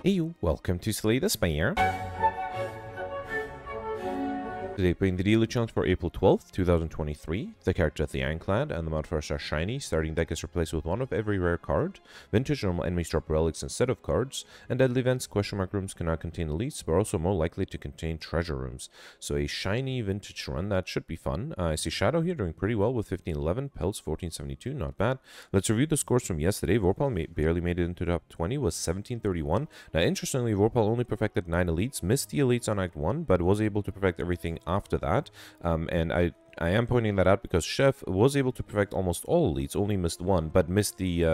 Hey you, welcome to Slay the Spire. Today playing the daily challenge for April 12th, 2023. The character is the Ironclad, and the modifiers are shiny. Starting deck is replaced with one of every rare card. Vintage normal enemies drop relics instead of cards. And deadly events, question mark rooms cannot contain elites, but are also more likely to contain treasure rooms. So a shiny vintage run, that should be fun. I see Shadow here doing pretty well with 1511, Pelts 1472, not bad. Let's review the scores from yesterday. Vorpal barely made it into the top 20, was 1731. Now interestingly, Vorpal only perfected 9 elites, missed the elites on Act 1, but was able to perfect everything after that, and I am pointing that out because Chef was able to perfect almost all elites, only missed one, but missed the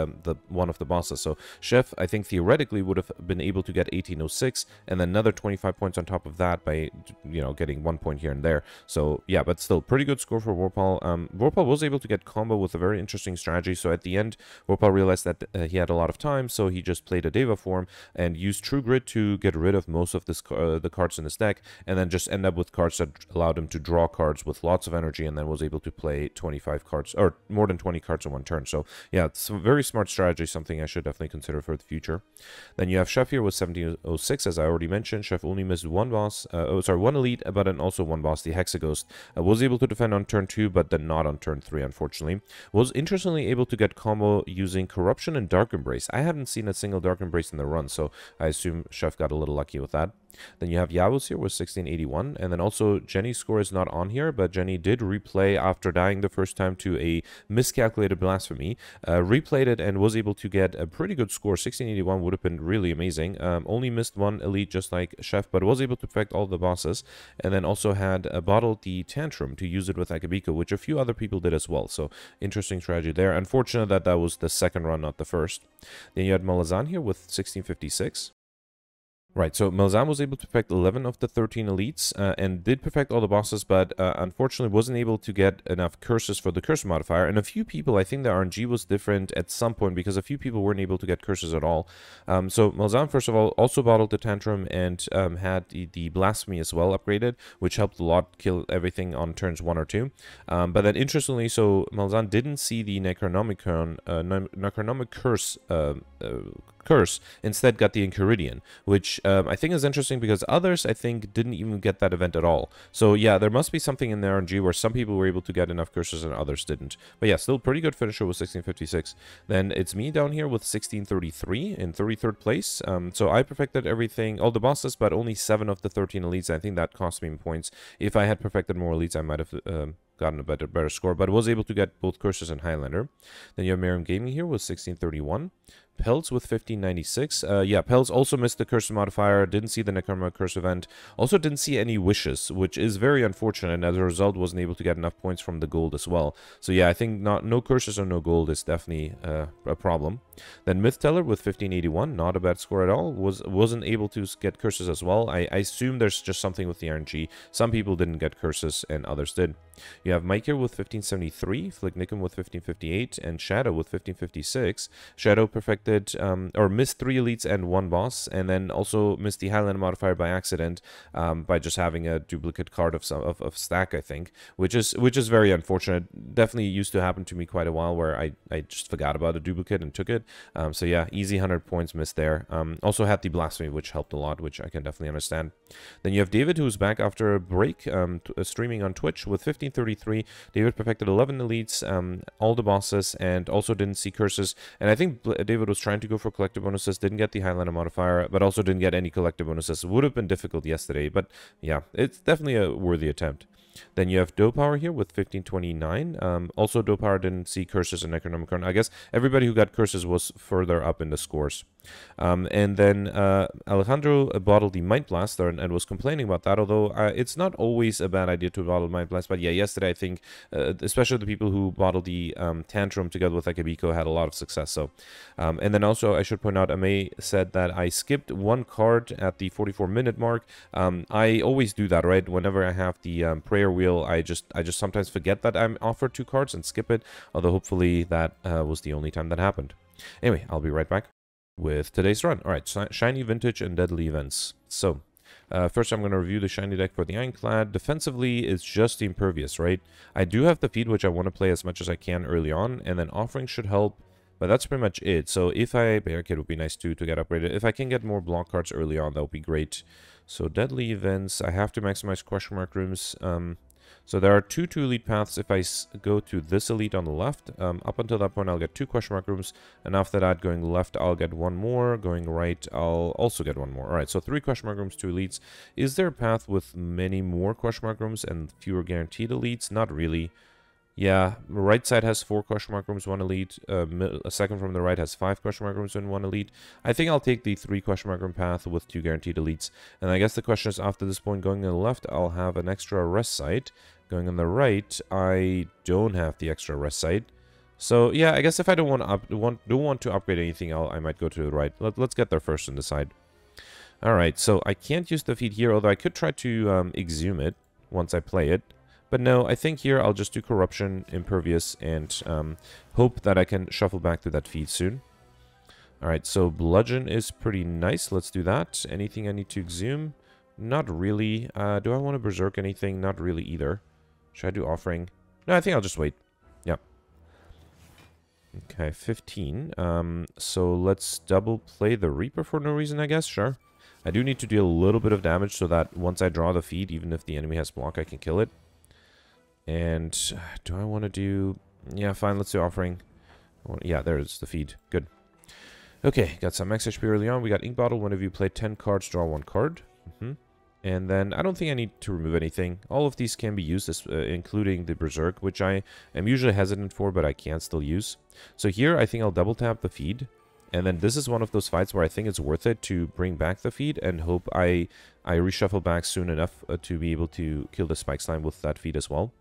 one of the bosses. So Chef, I think theoretically would have been able to get 1806 and then another 25 points on top of that by, you know, getting 1 point here and there. So yeah, but still pretty good score for Vorpal. Vorpal was able to get combo with a very interesting strategy. So at the end, Vorpal realized that he had a lot of time, so he just played a Deva form and used True Grit to get rid of most of this the cards in his deck, and then just end up with cards that allowed him to draw cards with lots of energy, and then was able to play 25 cards, or more than 20 cards in one turn. So yeah, it's a very smart strategy, something I should definitely consider for the future. Then you have Chef here with 1706, as I already mentioned. Chef only missed one boss, one elite, but then also one boss, the Hexaghost. Was able to defend on turn 2, but then not on turn 3, unfortunately. Was interestingly able to get combo using Corruption and Dark Embrace. I haven't seen a single Dark Embrace in the run, so I assume Chef got a little lucky with that. Then you have Yavuz here with 1681, and then also Jenny's score is not on here, but Jenny did replay after dying the first time to a miscalculated blasphemy, replayed it and was able to get a pretty good score. 1681 would have been really amazing. Only missed one elite just like Chef, but was able to perfect all the bosses, and then also had bottled the Tantrum to use it with Akabiko, which a few other people did as well. So interesting strategy there. Unfortunate that that was the second run, not the first. Then you had Malazan here with 1656. Right, so Malzahn was able to perfect 11 of the 13 elites and did perfect all the bosses, but unfortunately wasn't able to get enough curses for the curse modifier. And a few people, I think the RNG was different at some point because a few people weren't able to get curses at all. So Malzahn, first of all, also bottled the Tantrum and had the Blasphemy as well upgraded, which helped a lot kill everything on turns 1 or 2. But then interestingly, so Malzahn didn't see the Necronomicon, Necronomic curse, instead got the Enchiridion, which I think is interesting because others, I think, didn't even get that event at all. So yeah, there must be something in the RNG where some people were able to get enough curses and others didn't. But yeah, still pretty good finisher with 1656. Then it's me down here with 1633 in 33rd place. So I perfected everything, all the bosses, but only 7 of the 13 elites. I think that cost me points. If I had perfected more elites, I might have gotten a better score, but was able to get both curses and Highlander. Then you have Miriam Gaming here with 1631. Pelts with 1596. Yeah, Pelts also missed the curse modifier, didn't see the Necronomicon curse event, also didn't see any wishes, which is very unfortunate, and as a result wasn't able to get enough points from the gold as well. So yeah, I think no curses or no gold is definitely a problem. Then Myth Teller with 1581, not a bad score at all, wasn't able to get curses as well. I assume there's just something with the RNG. Some people didn't get curses and others did. You have Mike here with 1573, Flick Nickum with 1558, and Shadow with 1556. Shadow perfected or missed 3 elites and 1 boss, and then also missed the Highlander modifier by accident by just having a duplicate card of stack, I think, which is very unfortunate. Definitely used to happen to me quite a while where I just forgot about a duplicate and took it. So yeah, easy 100 points missed there. Also had the Blasphemy, which helped a lot, which I can definitely understand. Then you have David, who's back after a break, streaming on Twitch with 1533. David perfected 11 elites, all the bosses, and also didn't see curses. And I think David was trying to go for collective bonuses, didn't get the Highlander modifier, but also didn't get any collective bonuses. Would have been difficult yesterday, but yeah, it's definitely a worthy attempt. Then you have Power here with 1529. Also, Power didn't see curses in Necronomicon. I guess everybody who got curses was further up in the scores. And then Alejandro bottled the Might Blast and was complaining about that, although it's not always a bad idea to bottle Might Blast. But yeah, yesterday I think, especially the people who bottled the Tantrum together with Akabiko had a lot of success. So, and then also I should point out, Ame said that I skipped 1 card at the 44-minute mark. I always do that, right? Whenever I have the prayer wheel, I just sometimes forget that I'm offered 2 cards and skip it, although hopefully that was the only time that happened. Anyway, I'll be right back with today's run. Alright, shiny, vintage, and deadly events. So first I'm going to review the shiny deck for the Ironclad. Defensively, it's just the Impervious, right? I do have the feed, which I want to play as much as I can early on, and then Offering should help But that's pretty much it. So if I... Barricade would be nice too to get upgraded. If I can get more block cards early on, that would be great. So deadly events, I have to maximize question mark rooms. So there are two elite paths. If I go to this elite on the left, up until that point I'll get 2 question mark rooms. And after that, going left, I'll get 1 more. Going right, I'll also get 1 more. Alright, so 3 question mark rooms, 2 elites. Is there a path with many more question mark rooms and fewer guaranteed elites? Not really. Yeah, the right side has 4 question mark rooms, 1 elite. A second from the right has 5 question mark rooms and 1 elite. I think I'll take the 3 question mark room path with 2 guaranteed elites. And I guess the question is, after this point, going on the left, I'll have an extra rest site. Going on the right, I don't have the extra rest site. So yeah, I guess if I don't want to upgrade anything, I might go to the right. Let's get there first and decide. All right, so I can't use the feed here, although I could try to exhume it once I play it. But no, I think here I'll just do Corruption, Impervious, and hope that I can shuffle back to that feed soon. Alright, so Bludgeon is pretty nice. Let's do that. Anything I need to exhume? Not really. Do I want to Berserk anything? Not really either. Should I do Offering? No, I think I'll just wait. Yeah. Okay, 15. So let's double play the Reaper for no reason, I guess. Sure. I do need to deal a little bit of damage so that once I draw the feed, even if the enemy has block, I can kill it. And do I want to do... Yeah, fine, let's do Offering. Yeah, there's the feed. Good. Okay, got some max HP early on. We got Ink Bottle. One of you play 10 cards, draw 1 card. And then I don't think I need to remove anything. All of these can be used, including the Berserk, which I am usually hesitant for, but I can still use. So here, I think I'll double tap the feed. And then this is one of those fights where I think it's worth it to bring back the feed and hope I reshuffle back soon enough to be able to kill the Spike Slime with that feed as well.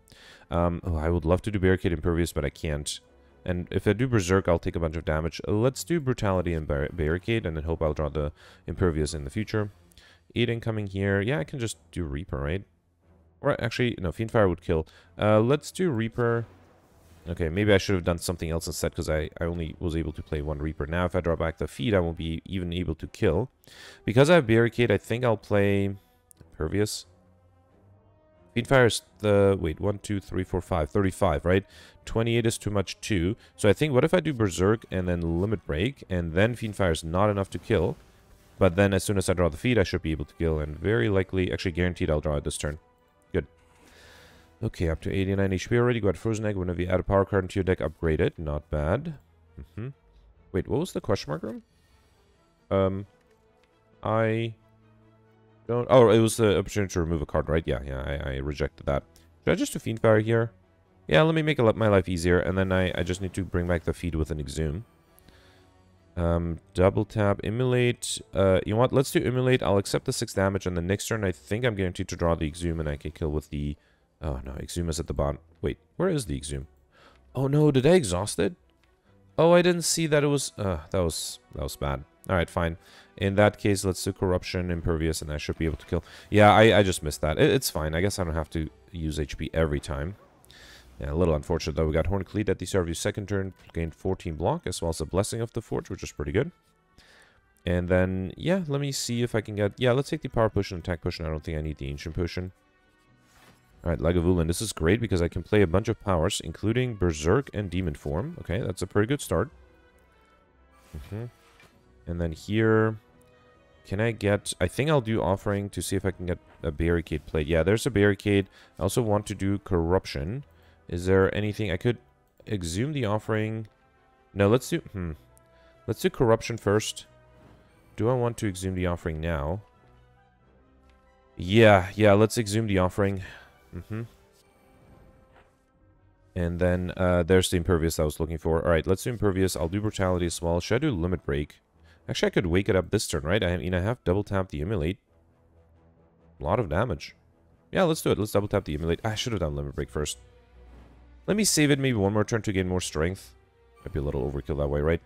I would love to do Barricade Impervious, but I can't. And if I do Berserk, I'll take a bunch of damage. Let's do Brutality and Barricade, and then hope I'll draw the Impervious in the future. 8 incoming here. Yeah, I can just do Reaper, right? Or actually, no, Fiendfire would kill. Let's do Reaper. Okay, maybe I should have done something else instead, because I only was able to play 1 Reaper. Now, if I draw back the feed, I won't be even able to kill. Because I have Barricade, I think I'll play Impervious. Fiendfire is the... Wait, 1, 2, 3, 4, 5. 35, right? 28 is too much too. So I think, what if I do Berserk and then Limit Break, and then Fiendfire is not enough to kill? But then as soon as I draw the feed, I should be able to kill, and very likely, actually guaranteed I'll draw it this turn. Good. Okay, up to 89 HP already. Got Frozen Egg. Whenever you add a power card into your deck, upgrade it. Not bad. Wait, what was the question mark room? I don't... Oh, it was the opportunity to remove a card, right? Yeah, I rejected that. Should I just do Fiendfire here? Yeah, let me make my life easier, and then I just need to bring back the feed with an Exhume. Double tap, Immolate. You know what? Let's do Immolate. I'll accept the 6 damage, and the next turn I think I'm guaranteed to draw the Exhume, and I can kill with the... Oh, no, Exhume is at the bottom. Wait, where is the Exhume? Oh, no, did I exhaust it? Oh, I didn't see that it was... that was bad. Alright, fine. In that case, let's do Corruption, Impervious, and I should be able to kill. Yeah, I just missed that. It's fine. I guess I don't have to use HP every time. Yeah, a little unfortunate, though. We got Horn Cleat at the start of your second turn. Gained 14 block, as well as a Blessing of the Forge, which is pretty good. And then, yeah, let me see if I can get... Yeah, let's take the Power Potion and Attack Potion. I don't think I need the Ancient Potion. Alright, Lagavulin. This is great because I can play a bunch of powers, including Berserk and Demon Form. Okay, that's a pretty good start. And then here... Can I get... I think I'll do Offering to see if I can get a Barricade played. Yeah, there's a Barricade. I also want to do Corruption. Is there anything... I could exhume the Offering. No, let's do... Let's do Corruption first. Do I want to exhume the Offering now? Yeah, let's exhume the Offering. And then there's the Impervious I was looking for. Alright, let's do Impervious. I'll do Brutality as well. Should I do Limit Break? Actually, I could wake it up this turn, right? I mean, I have double tap the Immolate. A lot of damage. Yeah, let's do it. Let's double tap the Immolate. I should have done Limit Break first. Let me save it maybe one more turn to gain more strength. Might be a little overkill that way, right?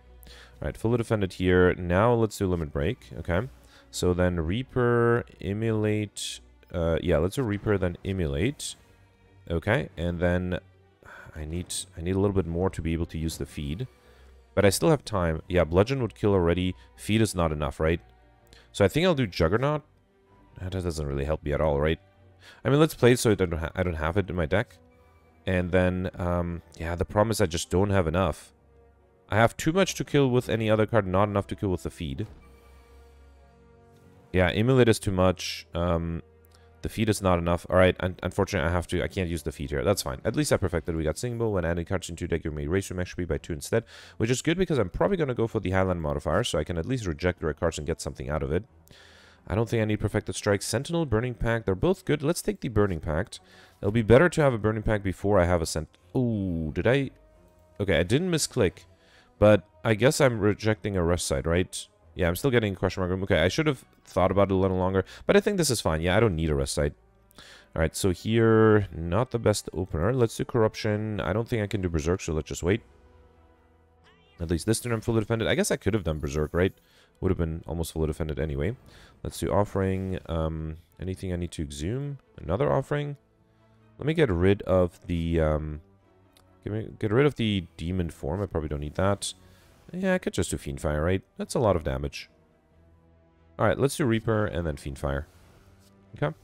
Alright, fully defended here. Now let's do Limit Break. Okay. So then Reaper, Immolate. Yeah, let's do Reaper, then Immolate. Okay, and then I need a little bit more to be able to use the feed. But I still have time. Yeah, Bludgeon would kill already. Feed is not enough, right? So I think I'll do Juggernaut. That doesn't really help me at all, right? I mean, let's play it so I don't have it in my deck. And then, yeah, the problem is I just don't have enough. I have too much to kill with any other card, not enough to kill with the feed. Yeah, Emulate is too much. The feed is not enough. Alright, unfortunately, I can't use the feed here. That's fine. At least I perfected. We got Singing Bowl. When adding cards into your deck, you may raise your max HP by 2 instead, which is good because I'm probably going to go for the Highland modifier, so I can at least reject the red cards and get something out of it. I don't think I need Perfected Strike. Sentinel, Burning Pact, they're both good. Let's take the Burning Pact. It'll be better to have a Burning Pact before I have a Ooh, did I... Okay, I didn't misclick, but I guess I'm rejecting a Rest Site, right? Yeah, I'm still getting question mark room. Okay, I should have thought about it a little longer, but I think this is fine. Yeah, I don't need a Rest Site. Alright, so here, not the best opener. Let's do Corruption. I don't think I can do Berserk, so let's just wait. At least this turn I'm fully defended. I guess I could have done Berserk, right? Would have been almost fully defended anyway. Let's do Offering. Anything I need to exhume? Another Offering? Let me get rid of the... get rid of the Demon form. I probably don't need that. Yeah, I could just do Fiendfire, right? That's a lot of damage. Alright, let's do Reaper and then Fiendfire. Okay.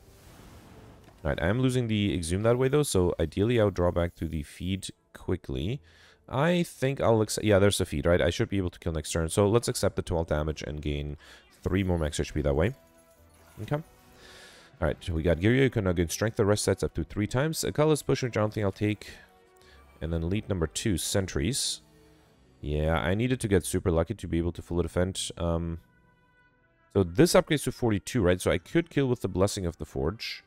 Alright, I am losing the Exhume that way though, so ideally I would draw back to the feed quickly. I think I'll accept... Yeah, there's the feed, right? I should be able to kill next turn. So let's accept the 12 damage and gain 3 more max HP that way. Okay. Alright, we got Girya. You can now gain Strength the rest sets up to 3 times. A Colorless Push, which I don't think I'll take. And then lead number 2, Sentries. Yeah, I needed to get super lucky to be able to fully defend. So this upgrades to 42, right? So I could kill with the Blessing of the Forge.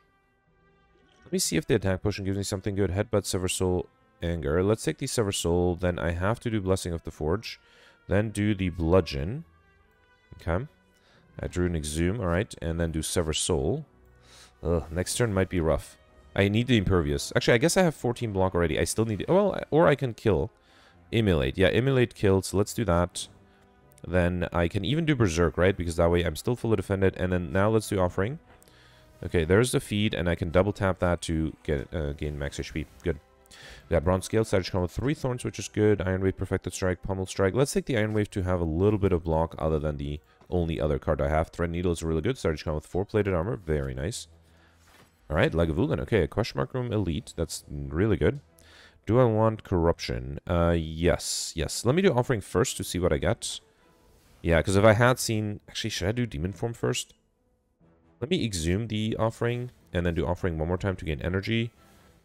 Let me see if the attack potion gives me something good. Headbutt, Sever Soul, Anger. Let's take the Sever Soul. Then I have to do Blessing of the Forge. Then do the Bludgeon. Okay. I drew an Exhume, alright. And then do Sever Soul. Ugh, next turn might be rough. I need the Impervious. Actually, I guess I have 14 block already. I still need... Well, or I can kill. Immolate. Yeah, Immolate kills. Let's do that. Then I can even do Berserk, right? Because that way I'm still fully defended. And then now let's do Offering. Okay, there's the feed, and I can double tap that to get gain max HP. Good. We got Bronze Scale, Savage Combo, 3 Thorns, which is good. Iron Wave, Perfected Strike, Pummel Strike. Let's take the Iron Wave to have a little bit of block other than the only other card I have. Thread Needle is really good. Savage Combo with 4 Plated Armor. Very nice. Alright, Lagavulin. Okay, a Question Mark Room Elite. That's really good. Do I want Corruption? Yes. Yes. Let me do Offering first to see what I get. Yeah, because if I had seen... Actually, should I do Demon Form first? Let me exhume the Offering, and then do Offering one more time to gain energy.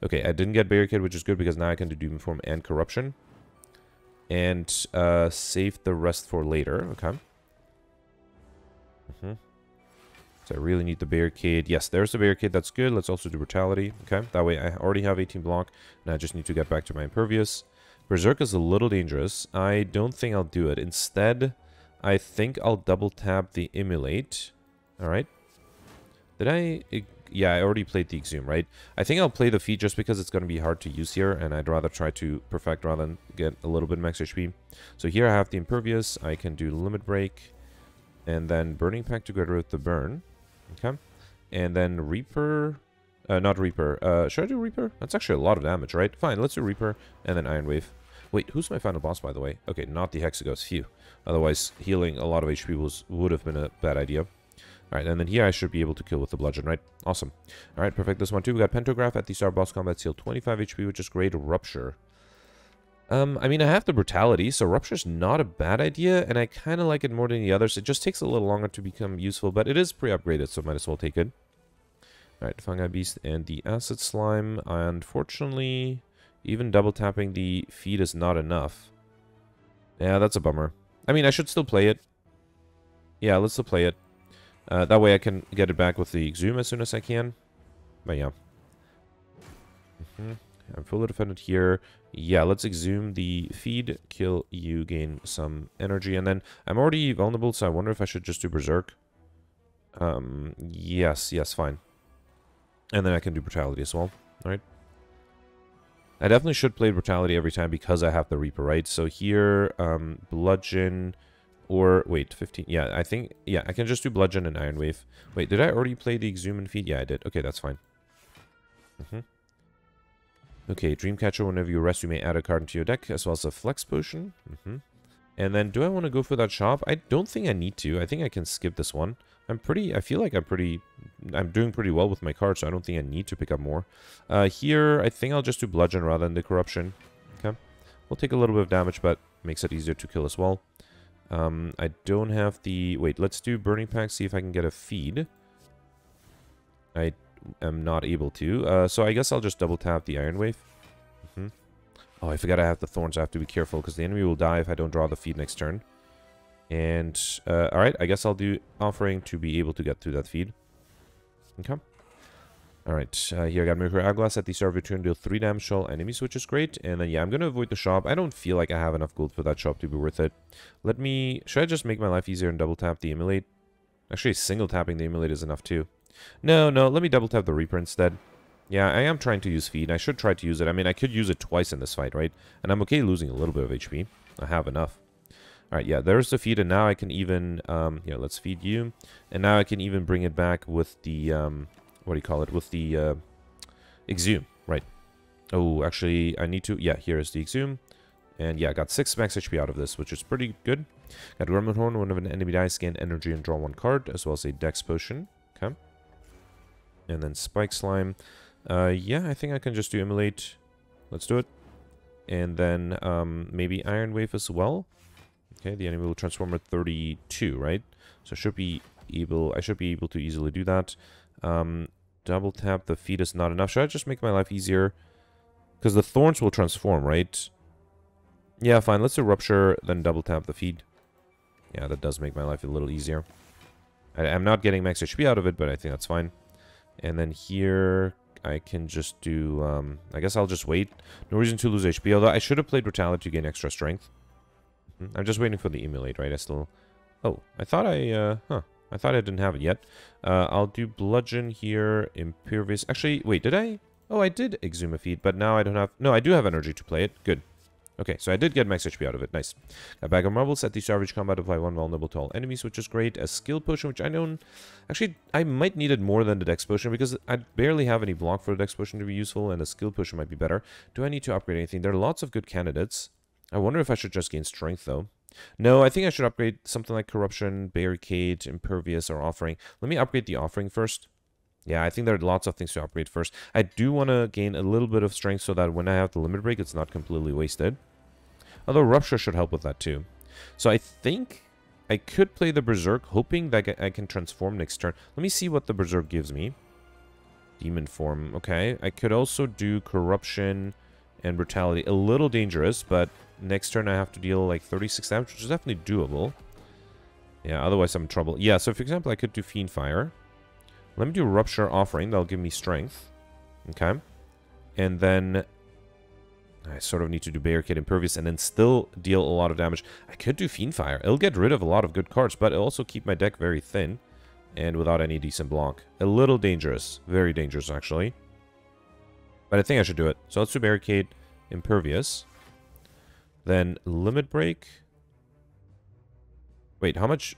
Okay, I didn't get Barricade, which is good, because now I can do Demon Form and Corruption. And save the rest for later. Okay. So I really need the Barricade. Yes, there's the Barricade. That's good. Let's also do Brutality. Okay, that way I already have 18 block, and I just need to get back to my Impervious. Berserk is a little dangerous. I don't think I'll do it. Instead, I think I'll double tap the Immolate. Alright. Did I... Yeah, I already played the Exhume, right? I think I'll play the feat just because it's going to be hard to use here, and I'd rather try to perfect rather than get a little bit max HP. So here I have the Impervious. I can do Limit Break, and then Burning Pact to get rid of the Burn. Okay. And then Reaper... not Reaper. Should I do Reaper? That's actually a lot of damage, right? Fine, let's do Reaper, and then Iron Wave. Wait, who's my final boss, by the way? Okay, not the Hexaghost. Phew. Otherwise, healing a lot of HP would have been a bad idea. Alright, and then here I should be able to kill with the Bludgeon, right? Awesome. Alright, perfect. This one too. We got Pantograph at the start boss combat, seal 25 HP, which is great. Rupture. I mean, I have the Brutality, so Rupture's not a bad idea, and I kind of like it more than the others. It just takes a little longer to become useful, but it is pre-upgraded, so might as well take it. Alright, Fungi Beast and the Acid Slime. Unfortunately, even double tapping the feed is not enough. Yeah, that's a bummer. I mean, I should still play it. Yeah, let's still play it. That way I can get it back with the Exhume as soon as I can. But yeah. I'm fully defended here. Yeah, let's Exhume the feed, kill you, gain some energy. And then I'm already vulnerable, so I wonder if I should just do Berserk. Yes, fine. And then I can do Brutality as well. Alright. I definitely should play Brutality every time because I have the Reaper, right? So here, Bludgeon... Or, wait, 15. Yeah, I think... Yeah, I can just do Bludgeon and Iron Wave. Wait, did I already play the Exhume and Feed? Yeah, I did. Okay, that's fine. Okay, Dreamcatcher. Whenever you rest, you may add a card into your deck, as well as a Flex Potion. And then, do I want to go for that shop? I don't think I need to. I think I can skip this one. I feel like I'm doing pretty well with my cards, so I don't think I need to pick up more. Here, I think I'll just do Bludgeon rather than the Corruption. Okay. Will take a little bit of damage, but makes it easier to kill as well. I don't have the... Wait, let's do Burning Pack, see if I can get a feed. I am not able to. So I guess I'll just double tap the Iron Wave. Oh, I forgot I have the Thorns. I have to be careful, because the enemy will die if I don't draw the feed next turn. And, alright, I guess I'll do Offering to be able to get through that feed. Okay. Alright, here I got Mercury Hourglass at the start of your turn, deal 3 damage to all enemies, which is great. And then, yeah, I'm going to avoid the shop. I don't feel like I have enough gold for that shop to be worth it. Let me... Should I just make my life easier and double tap the Immolate? Actually, single tapping the Immolate is enough too. No, let me double tap the Reaper instead. Yeah, I am trying to use feed. I should try to use it. I mean, I could use it twice in this fight, right? And I'm okay losing a little bit of HP. I have enough. Alright, yeah, there's the feed, and now I can even... here, let's feed you. And now I can even bring it back with the... what do you call it? With the... Exhume, right. Oh, actually, I need to... Yeah, here is the Exhume. And yeah, I got 6 max HP out of this, which is pretty good. Got Gremlin Horn, when an enemy dies, gain energy and draw 1 card, as well as a Dex Potion. Okay. And then Spike Slime. Yeah, I think I can just do Immolate. Let's do it. And then maybe Iron Wave as well. Okay, the enemy will transform at 32, right? So I should be able to easily do that. Double tap the feed is not enough. Should I just make my life easier? Because the Thorns will transform, right? Yeah, fine. Let's do Rupture, then double tap the feed. Yeah, that does make my life a little easier. I'm not getting max HP out of it, but I think that's fine. And then here, I can just do... I guess I'll just wait. No reason to lose HP, although I should have played Brutality to gain extra strength. I'm just waiting for the Immolate, right? I still... Oh, I thought I... I thought I didn't have it yet. I'll do Bludgeon here, Impervious... Actually, wait, did I? Oh, I did Exhume a feed, but now I don't have... No, I do have energy to play it. Good. Okay, so I did get max HP out of it. Nice. A Bag of Marbles at the start of each combat, apply 1 vulnerable to all enemies, which is great. A Skill Potion, which I don't... Actually, I might need it more than the Dex Potion, because I barely have any block for the Dex Potion to be useful, and a Skill Potion might be better. Do I need to upgrade anything? There are lots of good candidates. I wonder if I should just gain Strength, though. No, I think I should upgrade something like Corruption, Barricade, Impervious, or Offering. Let me upgrade the Offering first. Yeah, I think there are lots of things to upgrade first. I do want to gain a little bit of Strength so that when I have the Limit Break, it's not completely wasted. Although Rupture should help with that too. So I think I could play the Berserk, hoping that I can transform next turn. Let me see what the Berserk gives me. Demon form, okay. I could also do Corruption and Brutality. A little dangerous, but next turn I have to deal like 36 damage, which is definitely doable. Yeah, otherwise I'm in trouble. Yeah, so for example, I could do Fiend Fire. Let me do Rupture Offering. That'll give me Strength. Okay. And then... I sort of need to do Barricade, Impervious, and then still deal a lot of damage. I could do Fiend Fire. It'll get rid of a lot of good cards, but it'll also keep my deck very thin and without any decent block. A little dangerous. Very dangerous, actually. But I think I should do it. So let's do Barricade, Impervious. Then Limit Break. Wait, how much?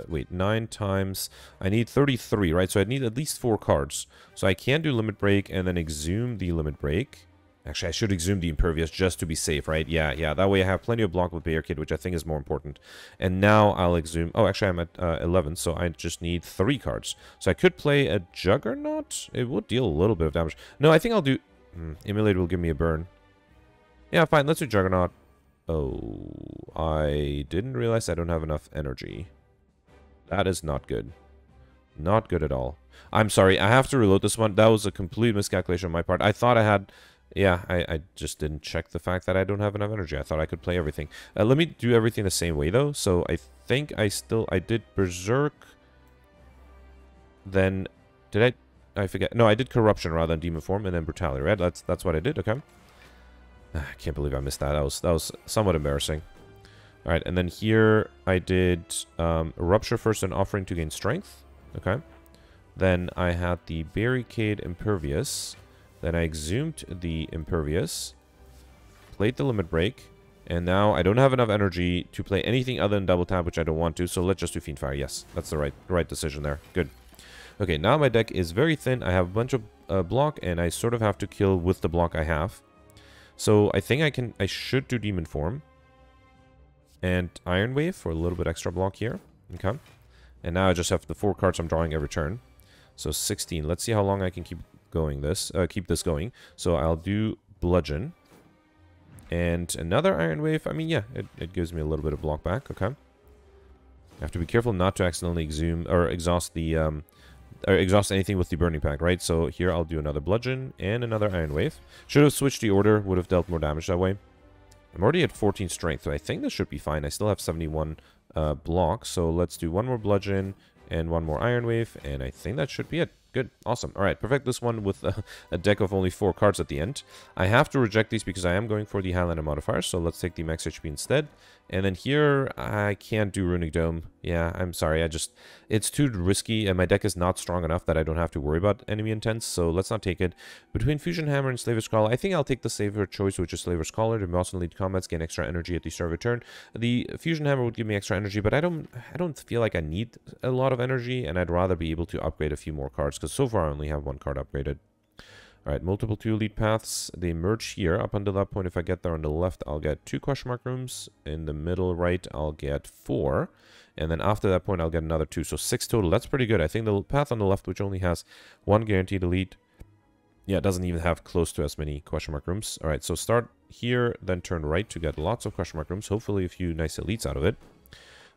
Wait, 9 times... I need 33, right? So I need at least 4 cards. So I can do Limit Break and then Exhume the Limit Break. Actually, I should Exhume the Impervious just to be safe, right? Yeah. That way I have plenty of block with Barricade, which I think is more important. And now I'll Exhume... Oh, actually, I'm at 11, so I just need 3 cards. So I could play a Juggernaut. It would deal a little bit of damage. No, I think I'll do... Immolate will give me a burn. Yeah, fine. Let's do Juggernaut. Oh, I didn't realize I don't have enough energy. That is not good. Not good at all. I'm sorry. I have to reload this one. That was a complete miscalculation on my part. I thought I had... Yeah, I just didn't check the fact that I don't have enough energy. I thought I could play everything. Let me do everything the same way, though. So I think I did Berserk. Then, did I forget. No, I did Corruption rather than Demon Form, and then Brutality, right? That's what I did, okay. I can't believe I missed that. That was somewhat embarrassing. Alright, and then here I did Rupture first and Offering to gain Strength. Okay. Then I had the Barricade, Impervious. Then I Exhumed the Impervious, played the Limit Break, and now I don't have enough energy to play anything other than Double Tap, which I don't want to, so let's just do Fiend Fire. Yes, that's the right decision there. Good. Okay, now my deck is very thin. I have a bunch of block, and I sort of have to kill with the block I have. So I think I should do Demon Form and Iron Wave for a little bit extra block here. Okay. And now I just have the 4 cards I'm drawing every turn. So 16. Let's see how long I can keep this going. So I'll do Bludgeon. And another Iron Wave. I mean, yeah, it gives me a little bit of block back. Okay. I have to be careful not to accidentally exhume or exhaust the or exhaust anything with the burning pack, right? So here I'll do another bludgeon and another Iron Wave. Should have switched the order, would have dealt more damage that way. I'm already at 14 strength, so I think this should be fine. I still have 71 block, so let's do one more bludgeon and one more Iron Wave, and I think that should be it. Good. Awesome. All right. Perfect this one with a deck of only 4 cards at the end. I have to reject these because I am going for the Highlander modifier. So let's take the max HP instead. And then here, I can't do Runic Dome. Yeah, I'm sorry. It's too risky, and my deck is not strong enough that I don't have to worry about enemy intents. So let's not take it. Between Fusion Hammer and Slaver's Call, I think I'll take the safer choice, which is Slaver's Caller. The boss and lead combats gain extra energy at the start of a turn. The Fusion Hammer would give me extra energy, but I don't feel like I need a lot of energy, and I'd rather be able to upgrade a few more cards, because so far I only have 1 card upgraded. Alright, multiple 2 lead paths. They merge here. Up until that point, if I get there on the left, I'll get 2 question mark rooms. In the middle right, I'll get 4. And then after that point, I'll get another 2. So 6 total. That's pretty good. I think the path on the left, which only has 1 guaranteed elite, yeah, it doesn't even have close to as many question mark rooms. Alright, so start here, then turn right to get lots of question mark rooms. Hopefully a few nice elites out of it.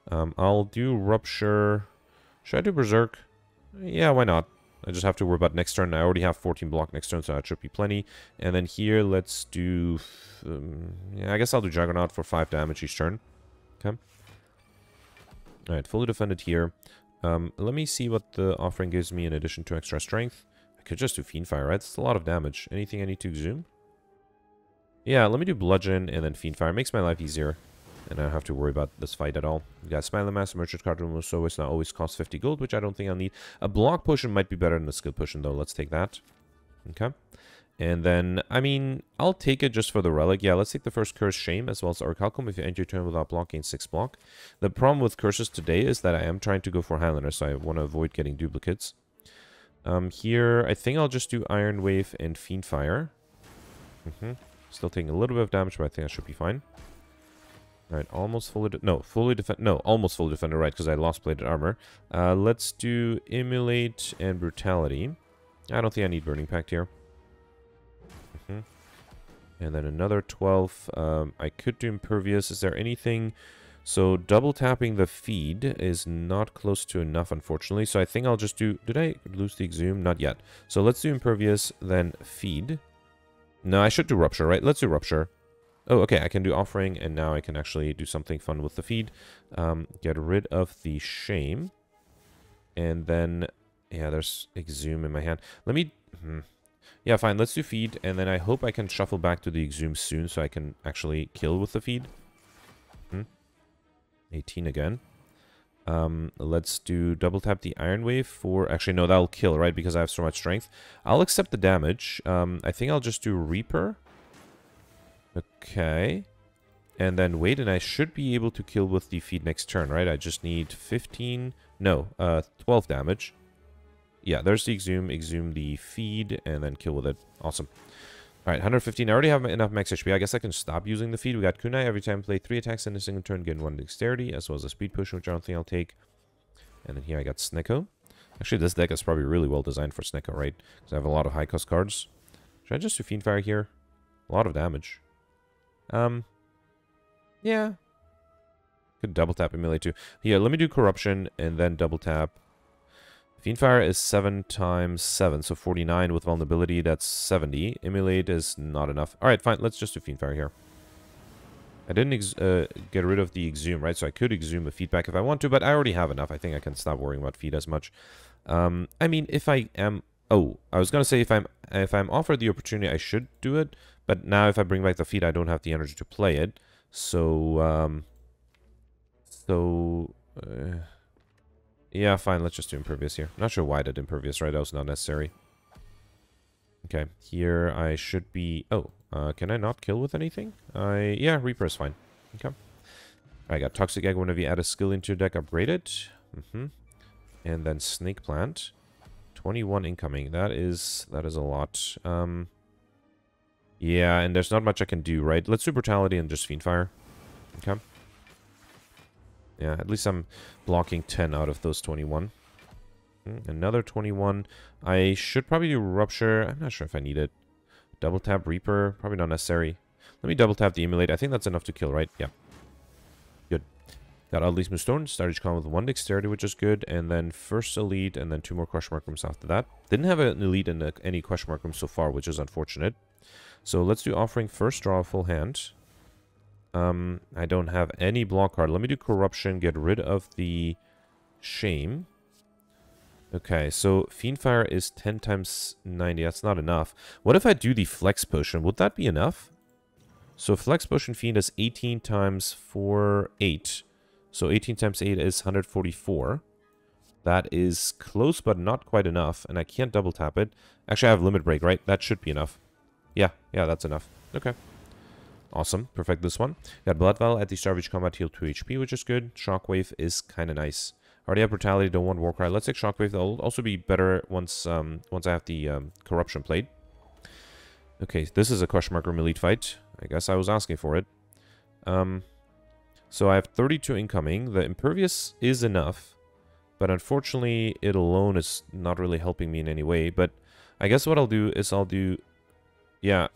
I'll do Rupture. Should I do Berserk? Yeah, why not? I just have to worry about next turn. I already have 14 block next turn, so that should be plenty. And then here, let's do... yeah, I guess I'll do Juggernaut for 5 damage each turn. Okay. Alright, fully defended here. Let me see what the offering gives me in addition to extra strength. I could just do Fiendfire, right? It's a lot of damage. Anything I need to exhume? Yeah, let me do Bludgeon and then Fiendfire. Makes my life easier. And I don't have to worry about this fight at all. We got Smile Master, Merchant card room, so it's not always cost 50 gold, which I don't think I'll need. A block potion might be better than a skill potion, though. Let's take that. Okay. And then, I mean, I'll take it just for the relic. Yeah, let's take the first Curse Shame as well as Orichalcum. If you end your turn without block, gain 6 block. The problem with curses today is that I am trying to go for Highlander, so I want to avoid getting duplicates. Here, I think I'll just do Iron Wave and Fiendfire. Still taking a little bit of damage, but I think I should be fine. Alright, almost fully... almost fully defended, right, because I lost plated armor. Let's do Immolate and Brutality. I don't think I need Burning Pact here. And then another 12. I could do Impervious. Is there anything... So, double tapping the feed is not close to enough, unfortunately. So, I think I'll just do... Did I lose the Exhume? Not yet. So, let's do Impervious, then Feed. No, I should do Rupture, right? Let's do Rupture. Oh, okay, I can do Offering, and now I can actually do something fun with the feed. Get rid of the Shame. And then, yeah, there's Exhume in my hand. Let me... Yeah, fine, let's do feed, and then I hope I can shuffle back to the Exhume soon so I can actually kill with the feed. 18 again. Let's do double tap the Iron Wave for... Actually, no, that'll kill, right, because I have so much strength. I'll accept the damage. I think I'll just do Reaper. Okay. And then wait, and I should be able to kill with the feed next turn, right? I just need 15... No, 12 damage. Yeah, there's the Exhume. Exhume the feed, and then kill with it. Awesome. Alright, 115. I already have enough max HP. I guess I can stop using the feed. We got Kunai. Every time play 3 attacks in a single turn, gain 1 dexterity, as well as a speed push, which I don't think I'll take. And then here I got Snecko. Actually, this deck is probably really well designed for Snecko, right? Because I have a lot of high-cost cards. Should I just do Fiendfire here? A lot of damage. Yeah. Could double tap Immolate too. Here, let me do Corruption and then double tap. Fiendfire is 7 times 7, so 49 with vulnerability. That's 70. Immolate is not enough. Alright, fine. Let's just do Fiendfire here. I didn't get rid of the Exhume, right? So I could Exhume a feedback if I want to, but I already have enough. I think I can stop worrying about feed as much. I mean, if I am... Oh, I was going to say if I'm offered the opportunity, I should do it. But now if I bring back the feed, I don't have the energy to play it. So, yeah, fine. Let's just do Impervious here. Not sure why I did Impervious, right? That was not necessary. Okay, here I should be... Oh, can I not kill with anything? Yeah, Reaper is fine. Okay. I got Toxic Egg. Whenever you add a skill into your deck, upgrade it. And then Snake Plant. 21 incoming. That is a lot. Yeah, and there's not much I can do, right? Let's do Brutality and just Fiendfire. Okay. Yeah, at least I'm blocking 10 out of those 21. Another 21. I should probably do Rupture. I'm not sure if I need it. Double tap Reaper. Probably not necessary. Let me double tap the emulate. I think that's enough to kill, right? Yeah. Good. Got all these Moonstone. Started each column with 1 dexterity, which is good. And then first elite, and then 2 more question mark rooms after that. Didn't have an elite in any question mark rooms so far, which is unfortunate. So let's do offering first, draw a full hand. I don't have any block card. Let me do corruption, get rid of the shame. Okay, so Fiendfire is 10 times 90. That's not enough. What if I do the Flex Potion? Would that be enough? So Flex Potion Fiend is 18 times 4, 8. So 18 times 8 is 144. That is close, but not quite enough. And I can't double tap it. Actually, I have Limit Break, right? That should be enough. Yeah, that's enough. Okay. Awesome. Perfect this one. Got Blood Vial at the start of each combat, heal 2 HP, which is good. Shockwave is kind of nice. Already have Brutality, don't want Warcry. Let's take Shockwave. That'll also be better once I have the Corruption played. Okay, this is a question mark room elite fight. I guess I was asking for it. So I have 32 incoming. The Impervious is enough, but unfortunately, it alone is not really helping me in any way. But I guess what I'll do is yeah,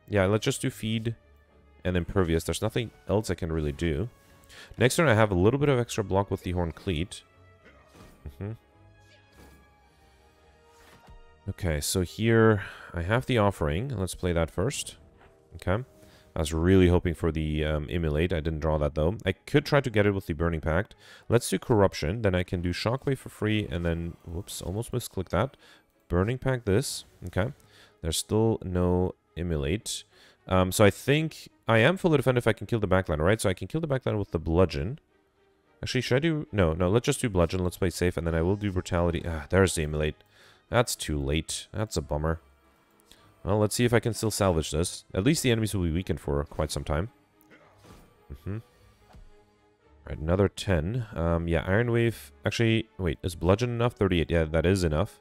let's just do Feed and Impervious. There's nothing else I can really do. Next turn, I have a little bit of extra block with the Horn Cleat. Okay, so here I have the offering. Let's play that first. Okay. I was really hoping for the Immolate. I didn't draw that, though. I could try to get it with the Burning Pact. Let's do Corruption. Then I can do Shockwave for free, and then... Whoops, almost misclicked that. Burning Pact this. Okay. There's still no Immolate. So I think I am fully defended if I can kill the backliner, right? So I can kill the backliner with the Bludgeon. Actually, should I do... No, let's just do Bludgeon. Let's play safe, and then I will do Brutality. Ah, there's the Immolate. That's too late. That's a bummer. Well, let's see if I can still salvage this. At least the enemies will be weakened for quite some time. Alright, another 10. Yeah, Iron Wave... Actually, wait, is Bludgeon enough? 38. Yeah, that is enough.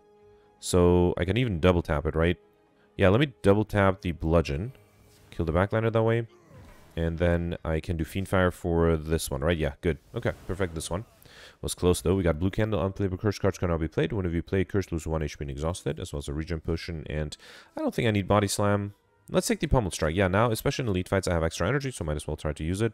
So, I can even double tap it, right? Yeah, let me double tap the Bludgeon. Kill the backliner that way. And then I can do Fiendfire for this one, right? Yeah, good. Okay, perfect. This one was close, though. We got Blue Candle, unplayable Curse cards can now be played. Whenever you play Curse, lose 1 HP and exhausted, as well as a Regen Potion. And I don't think I need Body Slam. Let's take the Pummel Strike. Yeah, now, especially in Elite Fights, I have extra energy, so might as well try to use it.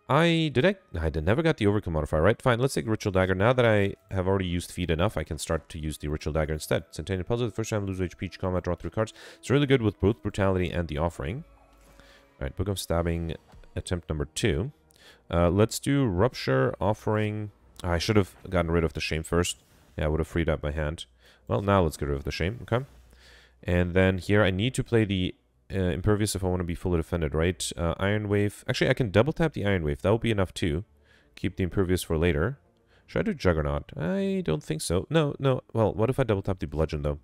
I never got the Overkill modifier, right? Fine, let's take Ritual Dagger. Now that I have already used Feed enough, I can start to use the Ritual Dagger instead. Centennial Puzzle, the first time lose HP each combat, draw 3 cards. It's really good with both Brutality and the Offering. Alright, Book of Stabbing, attempt number 2. Let's do Rupture, Offering... I should have gotten rid of the Shame first. Yeah, I would have freed up my hand. Well, now let's get rid of the Shame, okay? And then here I need to play the Impervious if I want to be fully defended, right? Iron Wave. Actually, I can double tap the Iron Wave. That will be enough too. Keep the Impervious for later. Should I do Juggernaut? I don't think so. No. Well, what if I double tap the Bludgeon, though?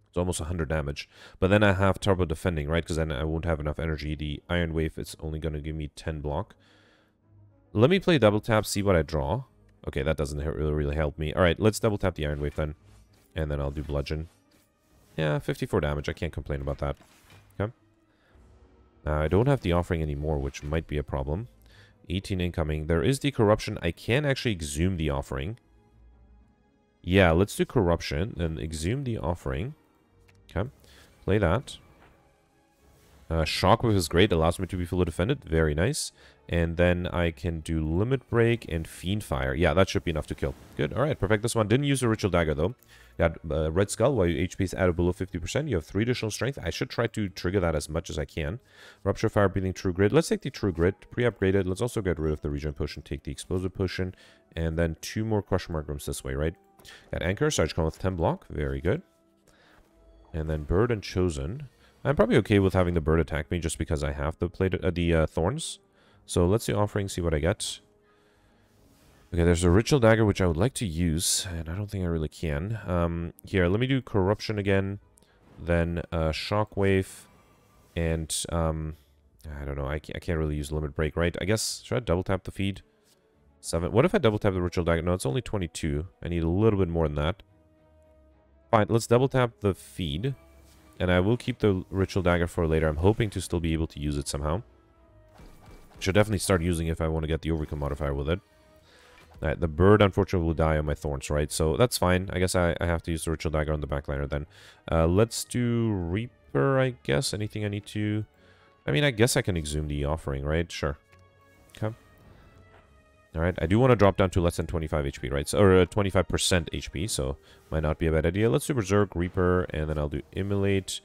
It's almost 100 damage. But then I have Turbo Defending, right? Because then I won't have enough energy. The Iron Wave is only going to give me 10 block. Let me play double tap, see what I draw. Okay, that doesn't really help me. Alright, let's double tap the Iron Wave then. And then I'll do Bludgeon. Yeah, 54 damage. I can't complain about that. Okay. I don't have the Offering anymore, which might be a problem. 18 incoming. There is the Corruption. I can actually exhume the Offering. Yeah, let's do Corruption and exhume the Offering. Okay. Play that. Shockwave is great. Allows me to be fully defended. Very nice. And then I can do Limit Break and Fiendfire. Yeah, that should be enough to kill. Good. Alright, perfect. This one. Didn't use a Ritual Dagger, though. Got Red Skull. While your HP is added below 50%, you have 3 additional strength. I should try to trigger that as much as I can. Rupture, Fire Breathing, True Grit. Let's take the True Grit. Pre-upgraded. Let's also get rid of the Regen Potion. Take the Explosive Potion. And then 2 more Question Mark Rooms this way, right? Got Anchor. Sarge come with 10 block. Very good. And then Bird and Chosen. I'm probably okay with having the bird attack me just because I have the thorns. So let's do Offering, see what I get. Okay, there's a Ritual Dagger, which I would like to use, and I don't think I really can. Here, let me do Corruption again, then Shockwave, and I don't know, I can't really use Limit Break, right? I guess, should I double tap the Feed? 7. What if I double tap the Ritual Dagger? No, it's only 22. I need a little bit more than that. Fine, let's double tap the Feed. And I will keep the Ritual Dagger for later. I'm hoping to still be able to use it somehow. Should definitely start using it if I want to get the Overkill modifier with it. Alright, the bird unfortunately will die on my thorns, right? So that's fine. I guess I have to use the Ritual Dagger on the backliner then. Let's do Reaper, I guess. Anything I need to... I mean, I guess I can exhume the offering, right? Sure. Okay. Alright, I do want to drop down to less than 25 HP, right? So, or 25% HP, so might not be a bad idea. Let's do Berserk, Reaper, and then I'll do Immolate.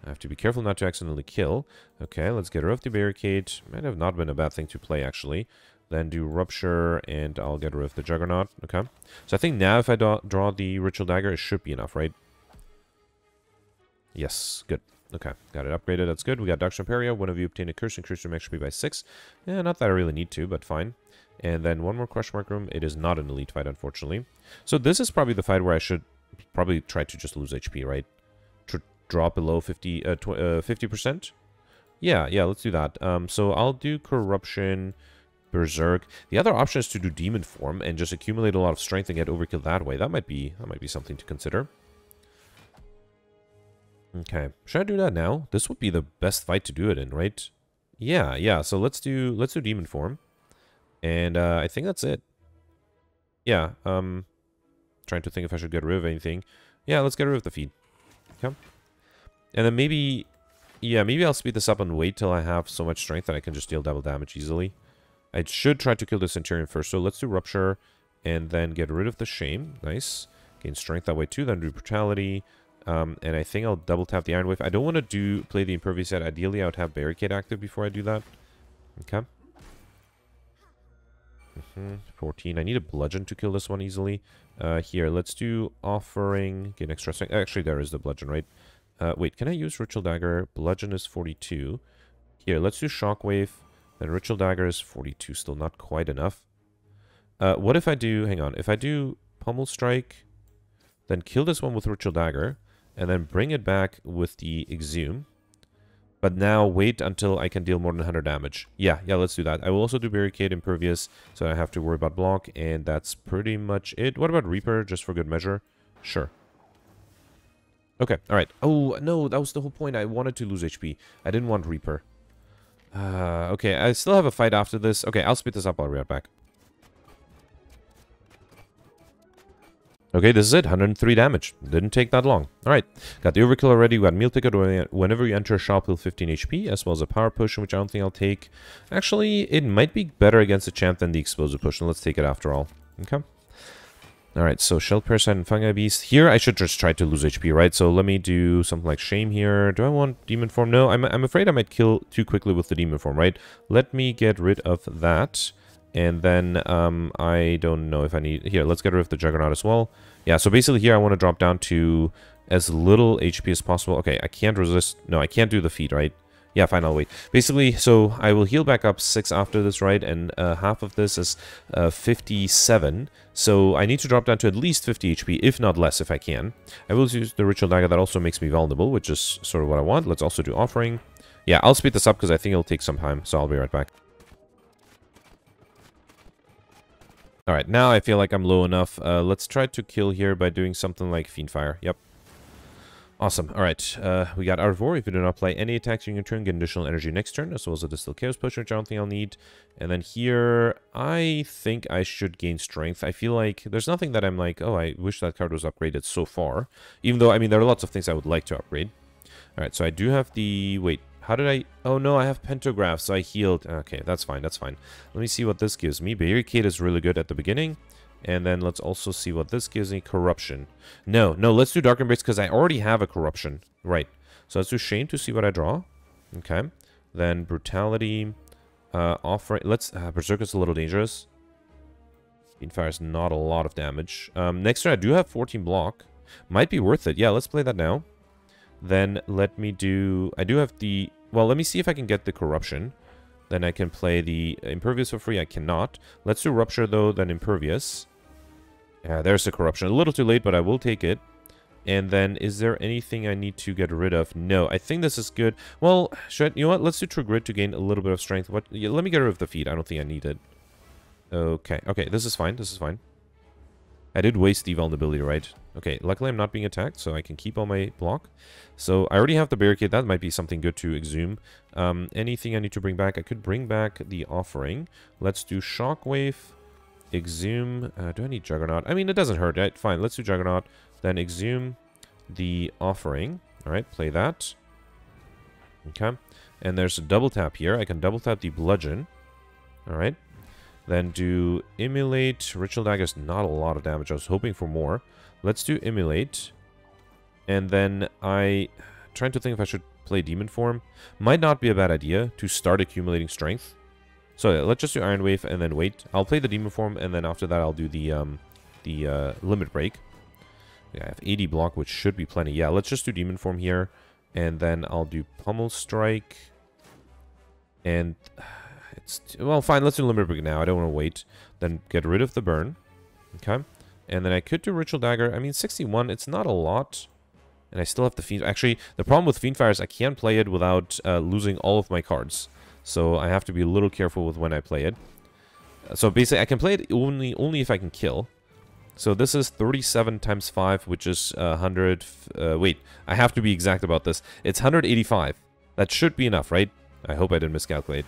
I have to be careful not to accidentally kill. Okay, let's get rid of the Barricade. Might have not been a bad thing to play, actually. Then do Rupture, and I'll get rid of the Juggernaut. Okay. So I think now if I draw the Ritual Dagger, it should be enough, right? Yes, good. Okay, got it upgraded. That's good. We got Dark Imperia. One of you obtain a curse, increase your max HP by 6. Yeah, not that I really need to, but fine. And then one more Question Mark Room. It is not an elite fight, unfortunately. So this is probably the fight where I should probably try to just lose HP, right? To drop below 50%? Yeah, let's do that. So I'll do Corruption, Berserk. The other option is to do Demon Form and just accumulate a lot of strength and get overkill that way. That might be something to consider. Okay, should I do that now? This would be the best fight to do it in, right? Yeah. So let's do Demon Form, and I think that's it. Yeah. Trying to think if I should get rid of anything. Yeah, let's get rid of the feed. Okay. And then maybe I'll speed this up and wait till I have so much strength that I can just deal double damage easily. I should try to kill the Centurion first. So let's do Rupture, and then get rid of the Shame. Nice. Gain strength that way too. Then do Brutality. And I think I'll double tap the Iron Wave. I don't want to play the Impervious yet. Ideally, I would have Barricade active before I do that. Okay. 14. I need a Bludgeon to kill this one easily. Here, let's do Offering. Gain extra strength. Actually, there is the Bludgeon, right? Wait, can I use Ritual Dagger? Bludgeon is 42. Here, let's do Shockwave. Then Ritual Dagger is 42. Still not quite enough. What if I do... Hang on. If I do Pummel Strike, then kill this one with Ritual Dagger, and then bring it back with the Exhume. But now wait until I can deal more than 100 damage. Yeah, let's do that. I will also do Barricade, Impervious, so I don't have to worry about block, and that's pretty much it. What about Reaper, just for good measure? Sure. Okay, alright. Oh, no, that was the whole point. I wanted to lose HP. I didn't want Reaper. Okay, I still have a fight after this. Okay, I'll speed this up. I'll be right back. Okay, this is it. 103 damage. Didn't take that long. Alright. Got the overkill already. We got Meal Ticket. Whenever you enter a shop, heal 15 HP, as well as a Power Potion, which I don't think I'll take. Actually, it might be better against a champ than the Explosive Potion. Let's take it after all. Okay. Alright, so Shell Parasite and Fungi Beast. Here, I should just try to lose HP, right? So let me do something like Shame here. Do I want Demon Form? No, I'm afraid I might kill too quickly with the Demon Form, right? Let me get rid of that. And then, I don't know if I need... Here, let's get rid of the Juggernaut as well. Yeah, so basically here I want to drop down to as little HP as possible. Okay, I can't resist... No, I can't do the feed, right? Yeah, fine, I'll wait. Basically, so I will heal back up 6 after this, right? And half of this is 57. So I need to drop down to at least 50 HP, if not less, if I can. I will use the Ritual Dagger. That also makes me vulnerable, which is sort of what I want. Let's also do Offering. Yeah, I'll speed this up because I think it'll take some time. So I'll be right back. Alright, now I feel like I'm low enough. Let's try to kill here by doing something like Fiendfire. Yep. Awesome. Alright, we got Art of War. If you do not apply any attacks during your turn, get additional energy next turn, as well as a Distilled Chaos Potion, which I don't think I'll need. And then here, I think I should gain Strength. I feel like there's nothing that I'm like, oh, I wish that card was upgraded so far. Even though, I mean, there are lots of things I would like to upgrade. Alright, so I do have the... Wait, how did I... Oh, no, I have Pentagraph, so I healed. Okay, that's fine, that's fine. Let me see what this gives me. Barricade is really good at the beginning. And then let's also see what this gives me. Corruption. No, let's do Dark Embrace because I already have a Corruption. Right. So let's do Shame to see what I draw. Okay. Then Brutality. Offering. Let's... Berserk is a little dangerous. Fiendfire is not a lot of damage. Next turn I do have 14 block. Might be worth it. Yeah, let's play that now. Then let me do... I do have the... Well, let me see if I can get the Corruption. Then I can play the Impervious for free. I cannot. Let's do Rupture, though, then Impervious. Yeah, there's the Corruption. A little too late, but I will take it. And then, is there anything I need to get rid of? No, I think this is good. Well, you know what? Let's do True Grit to gain a little bit of strength. Yeah, let me get rid of the feed. I don't think I need it. Okay, this is fine. This is fine. I did waste the vulnerability, right? Okay, luckily I'm not being attacked, so I can keep all my block. So I already have the Barricade. That might be something good to exhume. Anything I need to bring back? I could bring back the Offering. Let's do Shockwave, exhume. Do I need Juggernaut? I mean, it doesn't hurt, right? Fine, let's do Juggernaut. Then exhume the Offering. All right, play that. Okay. And there's a double tap here. I can double tap the bludgeon. Alright. Then do Immolate. Ritual Dagger is not a lot of damage. I was hoping for more. Let's do Immolate. And then trying to think if I should play Demon Form. Might not be a bad idea to start accumulating strength. So yeah, let's just do Iron Wave and then wait. I'll play the Demon Form, and then after that I'll do the Limit Break. Yeah, I have 80 block, which should be plenty. Yeah, let's just do Demon Form here. And then I'll do Pummel Strike. And well, fine, let's do Limit Break now. I don't want to wait. Then get rid of the burn. Okay. And then I could do Ritual Dagger. I mean, 61, it's not a lot. And I still have the Fiend. Actually, the problem with Fiendfire is I can't play it without losing all of my cards. So I have to be a little careful with when I play it. So basically, I can play it only if I can kill. So this is 37 times 5, which is 100... wait, I have to be exact about this. It's 185. That should be enough, right? I hope I didn't miscalculate.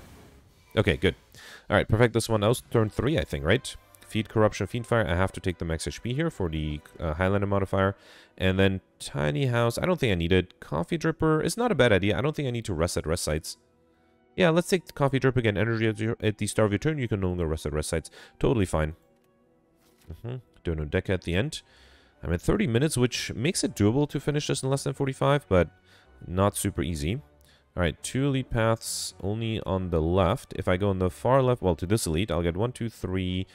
Okay, good. Alright, perfect. This one. That was turn 3, I think, right? Feed Corruption, Fiendfire. I have to take the max HP here for the Highlander modifier. And then Tiny House. I don't think I need it. Coffee Dripper is not a bad idea. I don't think I need to rest at rest sites. Yeah, let's take the Coffee Drip again. Energy at the start of your turn. You can no longer rest at rest sites. Totally fine. Dono Deca at the end. I'm at 30 minutes, which makes it doable to finish this in less than 45, but not super easy. Alright, 2 elite paths only on the left. If I go on the far left, well, to this elite, I'll get 1, 2, 3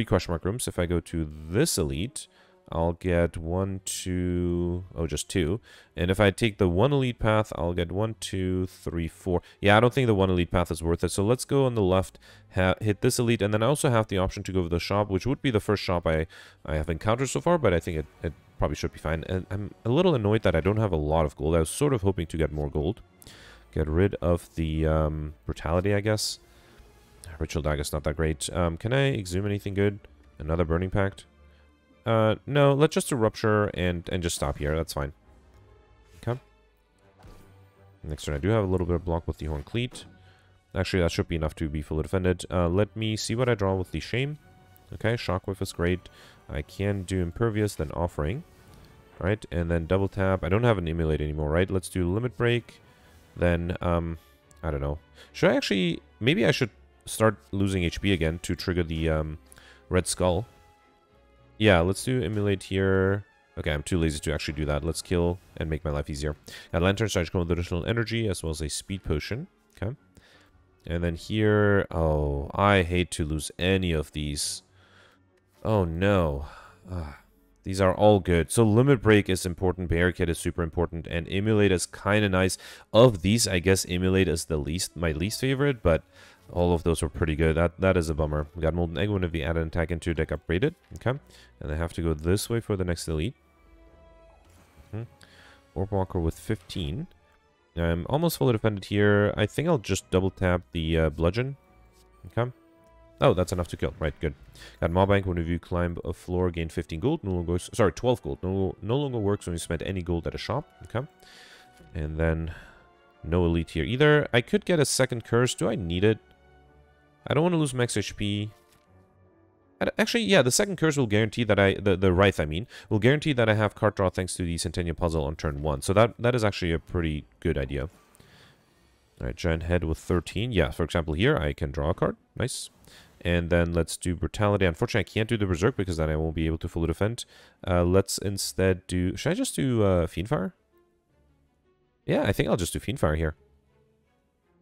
question mark rooms. If I go to this elite, I'll get 1, 2... oh, just 2. And if I take the 1 elite path, I'll get 1, 2, 3, 4. Yeah, I don't think the 1 elite path is worth it. So let's go on the left, hit this elite, and then I also have the option to go to the shop, which would be the first shop I have encountered so far, but I think it probably should be fine. And I'm a little annoyed that I don't have a lot of gold. I was sort of hoping to get more gold. Get rid of the Brutality, I guess. Ritual Dagger's not that great. Can I exhume anything good? Another Burning Pact? No, let's just do Rupture and just stop here. That's fine. Okay. Next turn, I do have a little bit of block with the Horn Cleat. Actually, that should be enough to be fully defended. Let me see what I draw with the Shame. Okay, Shockwave is great. I can do Impervious, then Offering. Alright, and then double tap. I don't have an Immolate anymore, right? Let's do Limit Break. Then, I don't know. Should I actually... maybe I should start losing HP again to trigger the Red Skull. Yeah, let's do Immolate here. Okay, I'm too lazy to actually do that. Let's kill and make my life easier. Got Lantern Charge come with additional energy as well as a Speed Potion. Okay. And then here... oh, I hate to lose any of these. Oh, no. These are all good. So Limit Break is important, Barricade is super important, and Immolate is kind of nice. Of these, I guess Immolate is my least favorite, but all of those are pretty good. That is a bummer. We got Molten Egg if we add an attack into your deck upgraded. Okay. And I have to go this way for the next elite. Orb Walker with 15. I'm almost fully defended here. I think I'll just double tap the Bludgeon. Okay. Oh, that's enough to kill. Right, good. Got Mob Bank. Whenever you climb a floor, gain 15 gold. No longer, sorry, 12 gold. No longer works when you spend any gold at a shop. Okay. And then no elite here either. I could get a second curse. Do I need it? I don't want to lose max HP. Actually, yeah, the second curse will guarantee that the Wraith, I mean, will guarantee that I have card draw thanks to the Centennial Puzzle on turn 1. So that is actually a pretty good idea. Alright, Giant Head with 13. Yeah, for example, here I can draw a card. Nice. And then let's do Brutality. Unfortunately, I can't do the Berserk because then I won't be able to fully defend. Let's instead do... should I just do Fiendfire? Yeah, I think I'll just do Fiendfire here.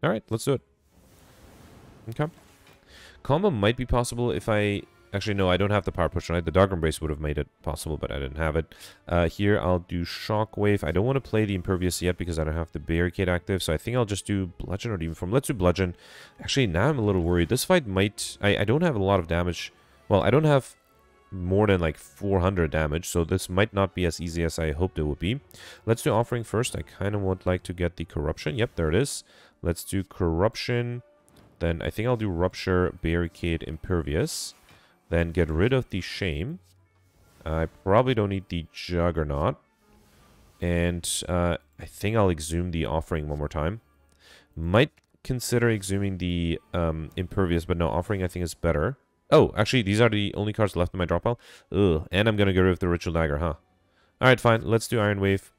Alright, let's do it. Okay. Combo might be possible if I... actually, no, I don't have the Power Push tonight. The Dark Embrace would have made it possible, but I didn't have it. Here, I'll do Shockwave. I don't want to play the Impervious yet because I don't have the Barricade active, so I think I'll just do Bludgeon or Demon Form. Let's do Bludgeon. Actually, now I'm a little worried. This fight might... I don't have a lot of damage. Well, I don't have more than like 400 damage, so this might not be as easy as I hoped it would be. Let's do Offering first. I kind of would like to get the Corruption. Yep, there it is. Let's do Corruption. Then I think I'll do Rupture, Barricade, Impervious. Then get rid of the Shame. I probably don't need the Juggernaut. And I think I'll exhume the Offering one more time. Might consider exhuming the Impervious, but no, Offering I think is better. Oh, actually, these are the only cards left in my drop pile. Ugh, and I'm going to get rid of the Ritual Dagger, huh? Alright, fine. Let's do Iron Wave.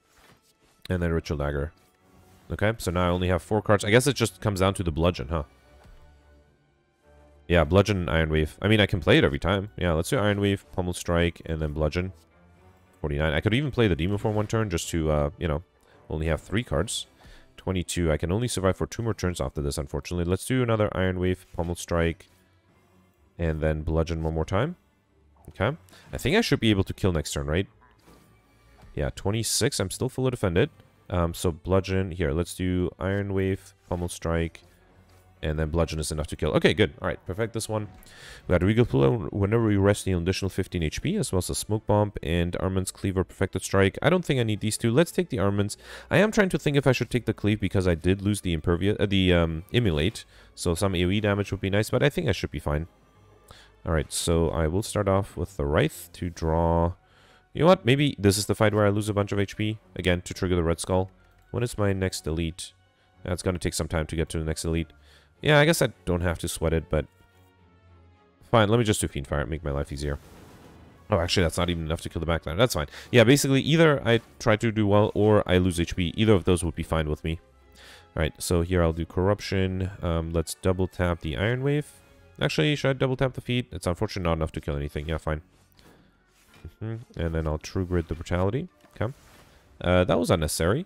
And then Ritual Dagger. Okay, so now I only have 4 cards. I guess it just comes down to the bludgeon, huh? Yeah, bludgeon and Iron Wave. I mean, I can play it every time. Yeah, let's do Iron Wave, Pummel Strike, and then bludgeon. 49. I could even play the Demon Form 1 turn just to, you know, only have 3 cards. 22. I can only survive for 2 more turns after this, unfortunately. Let's do another Iron Wave, Pummel Strike, and then bludgeon one more time. Okay. I think I should be able to kill next turn, right? Yeah, 26. I'm still fully defended. So bludgeon. Here, let's do Iron Wave, Pummel Strike, and then bludgeon is enough to kill. Okay, good. All right, perfect this one. We got Regal Pillow whenever we rest an additional 15 HP, as well as a Smoke Bomb and Armaments Cleaver Perfected Strike. I don't think I need these two. Let's take the Armaments. I am trying to think if I should take the Cleave because I did lose the Immolate. So some AoE damage would be nice, but I think I should be fine. All right, so I will start off with the Wraith to draw... You know what? Maybe this is the fight where I lose a bunch of HP. Again, to trigger the Red Skull. When is my next elite? That's going to take some time to get to the next elite. Yeah, I guess I don't have to sweat it, but... Fine, let me just do Fiendfire and make my life easier. Oh, actually, that's not even enough to kill the backliner. That's fine. Yeah, basically, either I try to do well or I lose HP. Either of those would be fine with me. Alright, so here I'll do Corruption. Let's double tap the Iron Wave. Actually, should I double tap the feet? It's unfortunately not enough to kill anything. Yeah, fine. And then I'll True Grit the Brutality. Okay. That was unnecessary.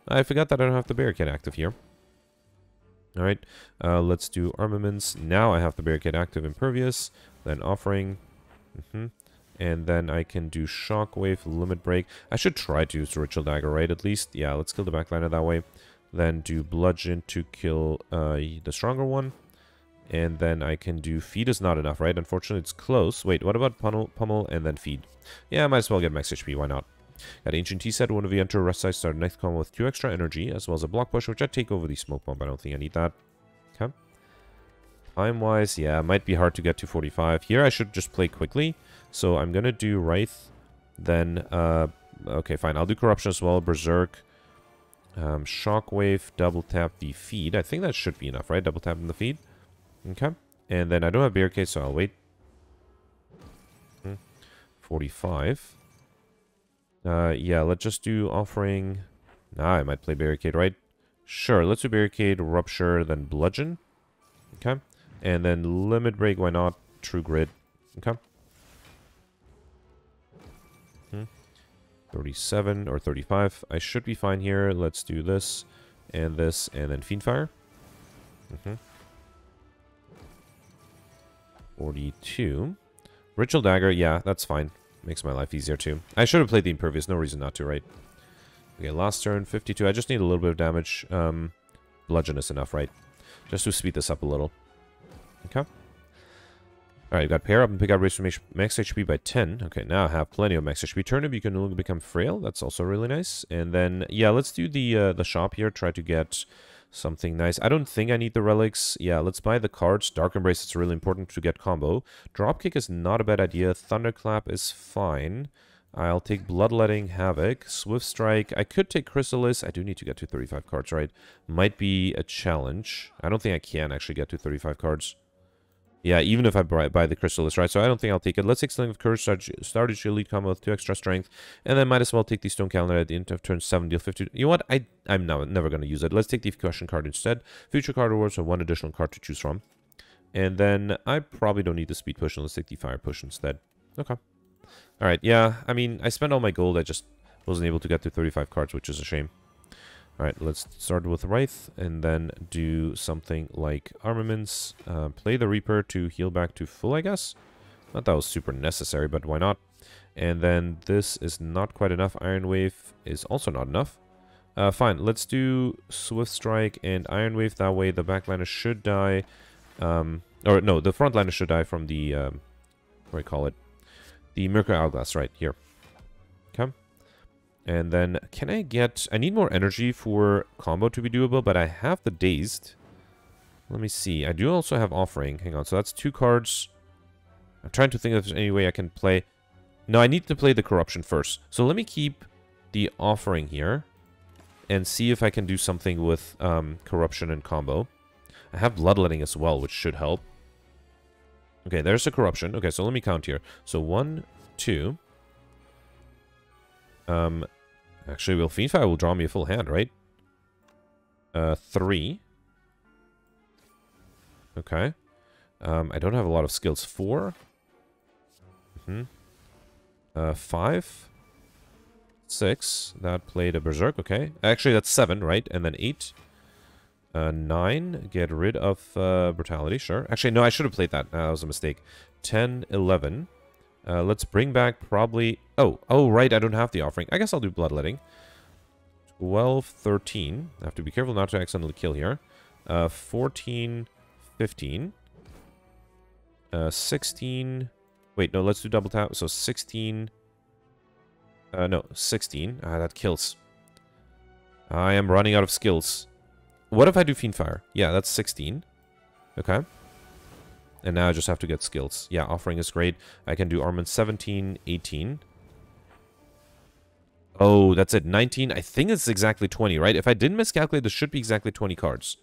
I forgot that I don't have the Barricade active here. Alright, let's do Armaments. Now I have the Barricade active, Impervious, then Offering. And then I can do Shockwave, Limit Break. I should try to use the Ritual Dagger, right, at least? Yeah, let's kill the backliner that way. Then do Bludgeon to kill the stronger one. And then I can do Feed is not enough, right? Unfortunately, it's close. Wait, what about Pummel and then Feed? Yeah, I might as well get max HP, why not? Got Ancient Tea Set, whenever you enter a rest site, start next combo with 2 extra energy, as well as a block push, which I take over the Smoke Bomb. I don't think I need that. Okay. Time-wise, yeah, it might be hard to get to 45. Here I should just play quickly. So I'm going to do Wraith. Then, okay, fine. I'll do Corruption as well. Berserk. Shockwave, double tap the Feed. I think that should be enough, right? Double tapping the Feed. Okay. And then I don't have Barricade, so I'll wait. 45. Yeah, let's just do Offering. Nah, I might play Barricade, right? Sure, let's do Barricade, Rupture, then Bludgeon. Okay. And then Limit Break, why not? True Grit. Okay. 37 or 35. I should be fine here. Let's do this, and then Fiendfire. 42. Ritual Dagger, yeah, that's fine. Makes my life easier too. I should have played the Impervious, no reason not to, right? Okay, last turn, 52. I just need a little bit of damage. Bludgeon is enough, right? Just to speed this up a little. Okay. Alright, got Pair Up and Pick Up raise max HP by 10. Okay, now I have plenty of max HP. Turn if you can only become frail. That's also really nice. And then, yeah, let's do the shop here. Try to get something nice. I don't think I need the relics. Yeah, let's buy the cards. Dark Embrace is really important to get combo. Dropkick is not a bad idea. Thunderclap is fine. I'll take Bloodletting, Havoc, Swift Strike. I could take Chrysalis. I do need to get to 35 cards, right? Might be a challenge. I don't think I can actually get to 35 cards. Yeah, even if I buy the Chrysalis, right? So I don't think I'll take it. Let's take Sling of Courage, start your elite combo with 2 extra strength, and then might as well take the Stone Calendar at the end of turn 7, deal 50. You know what? I'm never going to use it. Let's take the Question card instead. Future card rewards are 1 additional card to choose from. And then I probably don't need the Speed Push, and let's take the Fire Push instead. Okay. Alright, yeah, I mean, I spent all my gold. I just wasn't able to get to 35 cards, which is a shame. Alright, let's start with Wraith, and then do something like Armaments. Play the Reaper to heal back to full, I guess. Not that was super necessary, but why not? And then this is not quite enough. Iron Wave is also not enough. Fine, let's do Swift Strike and Iron Wave. That way the backliner should die. Or no, the frontliner should die from the, what do I call it? The Mercury Hourglass, right, here. Okay. And then, can I get... I need more energy for combo to be doable, but I have the Dazed. Let me see. I do also have Offering. Hang on, so that's 2 cards. I'm trying to think if there's any way I can play... No, I need to play the Corruption first. So let me keep the Offering here. And see if I can do something with Corruption and combo. I have Bloodletting as well, which should help. Okay, there's a Corruption. Okay, so let me count here. So 1, 2... actually, Fiendfire will draw me a full hand, right? 3. Okay. I don't have a lot of skills. 4. 5. 6. That played a berserk. Okay. Actually, that's 7, right? And then 8. 9. Get rid of brutality. Sure. Actually, no, I should have played that. That was a mistake. 10, 11. Let's bring back probably... Oh, right. I don't have the offering. I guess I'll do bloodletting. 12, 13. I have to be careful not to accidentally kill here. 14, 15. 16. Wait, no, let's do double tap. So 16. No, 16. That kills. I am running out of skills. What if I do Fiendfire? Yeah, that's 16. Okay. And now I just have to get skills. Yeah, offering is great. I can do armament 17, 18. Oh, that's it. 19. I think it's exactly 20, right? If I didn't miscalculate, this should be exactly 20 cards.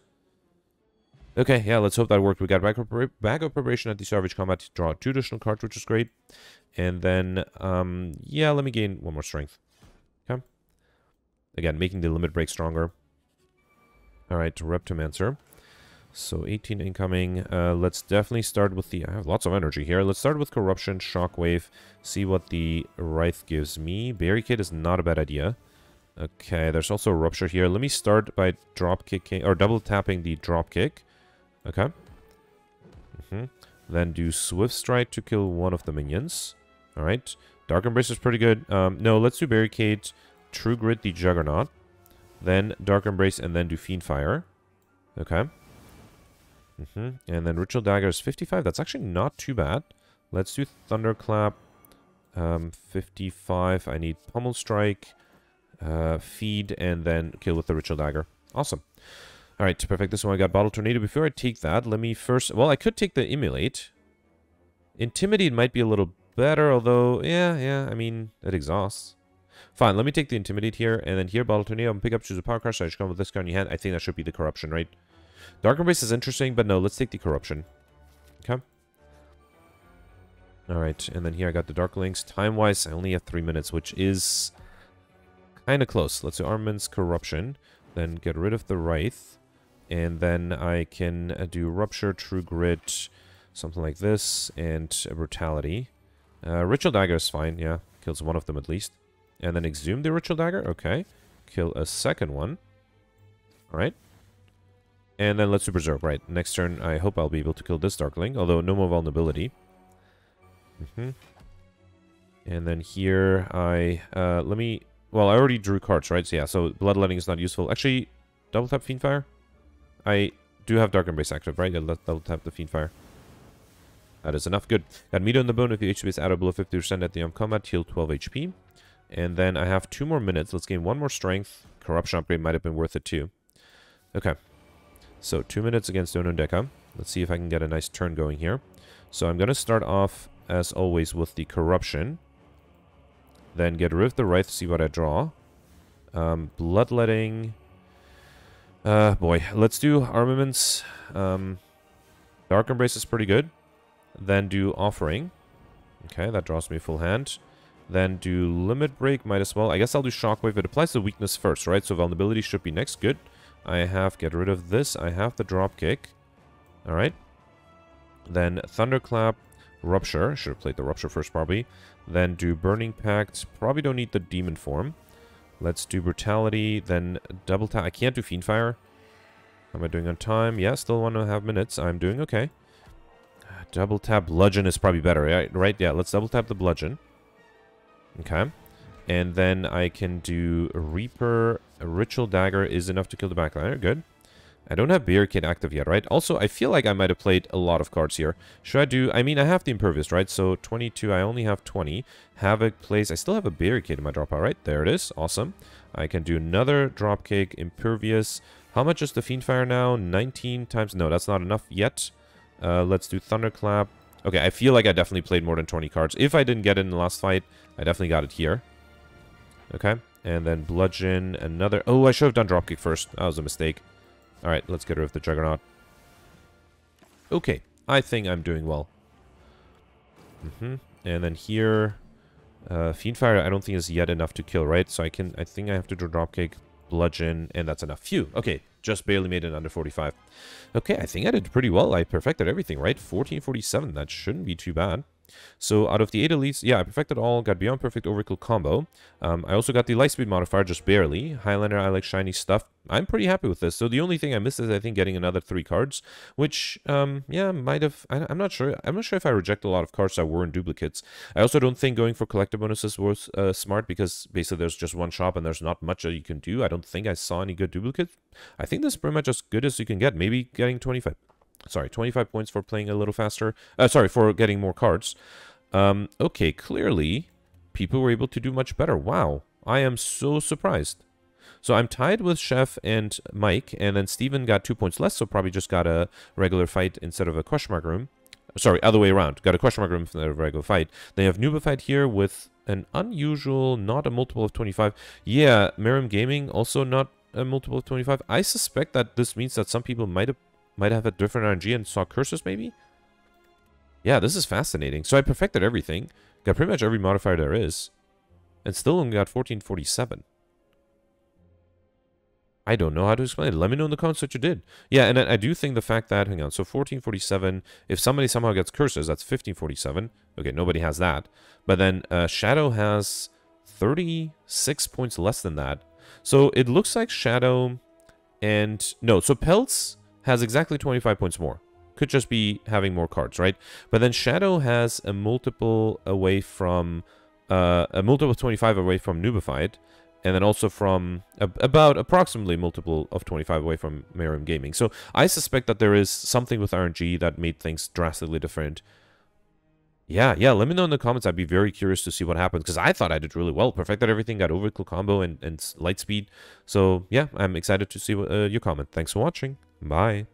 Okay, yeah, let's hope that worked. We got backup preparation at the Savage Combat to draw 2 additional cards, which is great. And then, yeah, let me gain 1 more strength. Okay. Again, making the limit break stronger. Alright, Reptimancer. So 18 incoming. Let's definitely start with the... I have lots of energy here. Let's start with Corruption, Shockwave. See what the Wraith gives me. Barricade is not a bad idea. Okay, there's also a Rupture here. Let me start by drop kicking... Or double tapping the drop kick. Okay. Then do Swift Strike to kill 1 of the minions. Alright. Dark Embrace is pretty good. No, let's do Barricade. True Grit the Juggernaut. Then Dark Embrace and then do Fiendfire. Okay. And then Ritual Dagger is 55. That's actually not too bad. Let's do Thunderclap. 55. I need Pummel Strike. Feed and then kill with the Ritual Dagger. Awesome. Alright, perfect. This one I got Bottle Tornado. Before I take that, let me first... Well, I could take the Immolate. Intimidate might be a little better, although... Yeah, I mean, it exhausts. Fine, let me take the Intimidate here, and then here, Bottle Tornado, and pick up, choose a Power Crush, so I just come with this card in your hand. I think that should be the Corruption, right? Dark Embrace is interesting, but no, let's take the Corruption. Okay. Alright, and then here I got the Dark Links. Time-wise, I only have 3 minutes, which is kind of close. Let's do Armaments, Corruption, then get rid of the Wraith. And then I can do Rupture, True Grit, something like this, and Brutality. Ritual Dagger is fine, yeah. Kills 1 of them at least. And then Exhume the Ritual Dagger, okay. Kill a second one. Alright. And then let's do Berserk, right. Next turn, I hope I'll be able to kill this Darkling, although no more vulnerability. And then here, let me... Well, I already drew cards, right? So yeah, so Bloodletting is not useful. Actually, double tap Fiendfire? I do have Dark Embrace active, right? Yeah, let's double tap the Fiendfire. That is enough. Good. Got Meat on the Bone. If your HP is out of below 50% at the end of combat, heal 12 HP. And then I have 2 more minutes. Let's gain 1 more strength. Corruption upgrade might have been worth it too. Okay. So 2 minutes against Dono Deca. Let's see if I can get a nice turn going here. So I'm going to start off, as always, with the Corruption. Then get rid of the Wraith, see what I draw. Bloodletting... boy, let's do Armaments. Dark Embrace is pretty good. Then do Offering. Okay, that draws me a full hand. Then do Limit Break, might as well. I guess I'll do Shockwave. It applies to weakness first, right? So Vulnerability should be next. Good. I have, get rid of this. I have the Dropkick. Alright. Then Thunderclap, Rupture. Should have played the Rupture first, probably. Then do Burning Pact. Probably don't need the Demon form. Let's do Brutality, then double tap. I can't do Fiendfire. How am I doing on time? Yeah, still 1.5 minutes. I'm doing okay. Double tap Bludgeon is probably better, right? Yeah, let's double tap the Bludgeon. Okay. And then I can do Reaper. A Ritual Dagger is enough to kill the backliner. Good. I don't have Barricade active yet, right? Also, I feel like I might have played a lot of cards here. Should I do... I mean, I have the Impervious, right? So 22, I only have 20. Havoc plays... I still have a Barricade in my dropout, right? There it is. Awesome. I can do another Dropkick, Impervious. How much is the Fiendfire now? 19 times... No, that's not enough yet. Let's do Thunderclap. Okay, I feel like I definitely played more than 20 cards. If I didn't get it in the last fight, I definitely got it here. Okay. And then Bludgeon, another... Oh, I should have done Dropkick first. That was a mistake. Alright, let's get rid of the Juggernaut. Okay, I think I'm doing well. And then here... Fiendfire I don't think is yet enough to kill, right? So I think I have to do Dropkick, Bludgeon, and that's enough. Phew, okay. Just barely made it under 45. Okay, I think I did pretty well. I perfected everything, right? 1447, that shouldn't be too bad. So out of the 8 elites, yeah, I perfected all, got Beyond Perfect Overkill combo. I also got the Lightspeed modifier, just barely. Highlander, I like shiny stuff. I'm pretty happy with this. So the only thing I missed is, I think, getting another 3 cards, which, yeah, might have... I'm not sure. I'm not sure if I reject a lot of cards that weren't duplicates. I also don't think going for collector bonuses was smart, because basically there's just one shop and there's not much that you can do. I don't think I saw any good duplicates. I think this is pretty much as good as you can get. Maybe getting 25 points for playing a little faster. For getting more cards. Okay, clearly, people were able to do much better. Wow, I am so surprised. So I'm tied with Chef and Mike, and then Steven got 2 points less, so probably just got a regular fight instead of a question mark room. Sorry, other way around. Got a question mark room instead of a regular fight. Then you have Noobified here with an unusual, not a multiple of 25. Yeah, Miriam Gaming, also not a multiple of 25. I suspect that this means that some people might have a different RNG and saw curses, maybe? Yeah, this is fascinating. So I perfected everything. Got pretty much every modifier there is. And still only got 1447. I don't know how to explain it. Let me know in the comments what you did. Yeah, and I do think the fact that... Hang on. So 1447. If somebody somehow gets curses, that's 1547. Okay, nobody has that. But then Shadow has 36 points less than that. So it looks like Shadow and... No, so Peltz has exactly 25 points more. Could just be having more cards, right? But then Shadow has a multiple away from... a multiple of 25 away from Noobified. And then also from about approximately multiple of 25 away from Miriam Gaming. So I suspect that there is something with RNG that made things drastically different. Yeah, let me know in the comments. I'd be very curious to see what happens, because I thought I did really well. Perfected everything, got Overkill combo and light speed. So yeah, I'm excited to see what, your comment. Thanks for watching. Bye.